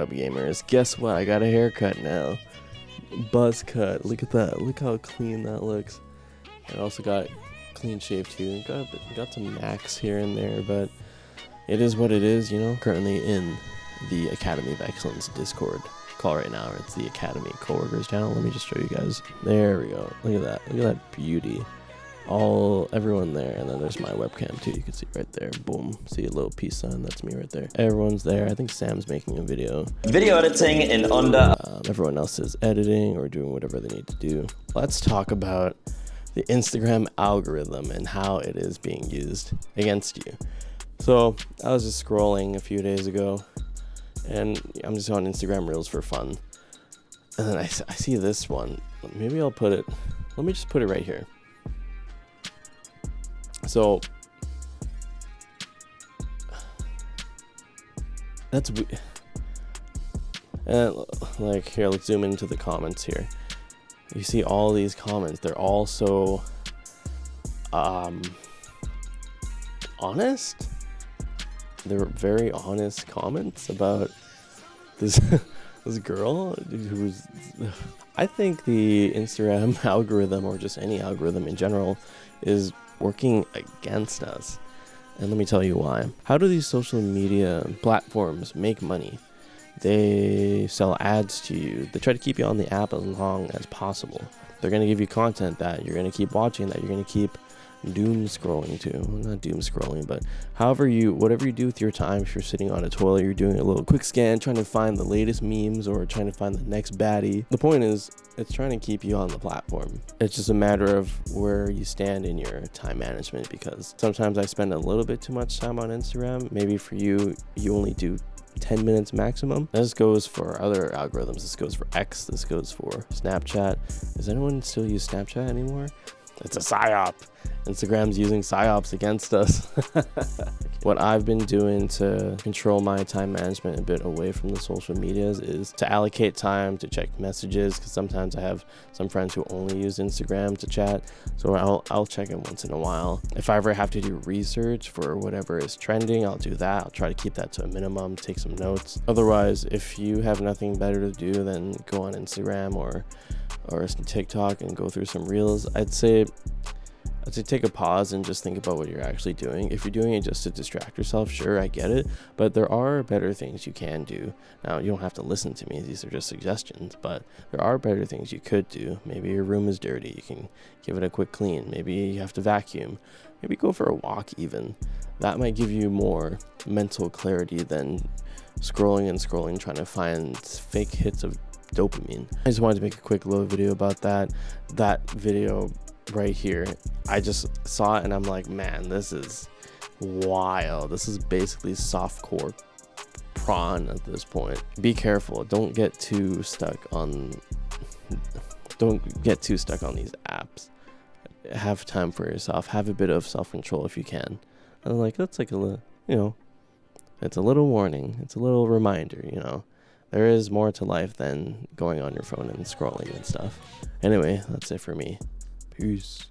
up, gamers? Guess what? I got a haircut now. Buzz cut. Look at that. Look how clean that looks. I also got clean shave too. Got some knacks here and there, but it is what it is, you know. Currently in the Academy of Excellence Discord call right now. It's the Academy coworkers channel. Let me just show you guys. There we go. Look at that. Look at that beauty. Everyone there, and then there's my webcam too. You can see right there. Boom. See a little peace sign. That's me right there. Everyone's there. I think Sam's making a video. Video editing in under. Everyone else is editing or doing whatever they need to do. Let's talk about the Instagram algorithm and how it is being used against you. So I was just scrolling a few days ago, and I'm just on Instagram Reels for fun, and then I see this one. Maybe I'll put it. Let me just put it right here. So that's like, here, let's zoom into the comments here. You see all these comments. They're all so honest. They're very honest comments about this this girl who's, I think the Instagram algorithm, or just any algorithm in general, is working against us. And let me tell you why. How do these social media platforms make money? They sell ads to you. They try to keep you on the app as long as possible. They're going to give you content that you're going to keep watching, that you're going to keep doom scrolling to. Well, not doom scrolling, but whatever you do with your time. If you're sitting on a toilet, you're doing a little quick scan, trying to find the latest memes or trying to find the next baddie. The point is, it's trying to keep you on the platform. It's just a matter of where you stand in your time management, because sometimes I spend a little bit too much time on Instagram. Maybe for you, you only do 10 minutes maximum. This goes for other algorithms. This goes for X. This goes for Snapchat. Does anyone still use Snapchat anymore? It's a psyop. Instagram's using psyops against us. What I've been doing to control my time management a bit away from the social medias is to allocate time to check messages, because sometimes I have some friends who only use Instagram to chat, so I'll check it once in a while. If I ever have to do research for whatever is trending, I'll do that. I'll try to keep that to a minimum, take some notes. Otherwise, if you have nothing better to do than go on Instagram or TikTok and go through some reels, I'd say take a pause and just think about what you're actually doing. If you're doing it just to distract yourself, sure, I get it, but there are better things you can do. Now, you don't have to listen to me, these are just suggestions, but there are better things you could do. Maybe your room is dirty, you can give it a quick clean. Maybe you have to vacuum. Maybe go for a walk even. That might give you more mental clarity than scrolling, trying to find fake hits of dopamine. I just wanted to make a quick little video about that video right here. I just saw it and I'm like, man, this is wild. This is basically softcore prawn at this point. Be careful. Don't get too stuck on these apps. Have time for yourself. Have a bit of self-control if you can. And like, that's like a little, you know, it's a little warning. It's a little reminder, you know. There is more to life than going on your phone and scrolling and stuff. Anyway, that's it for me. Peace.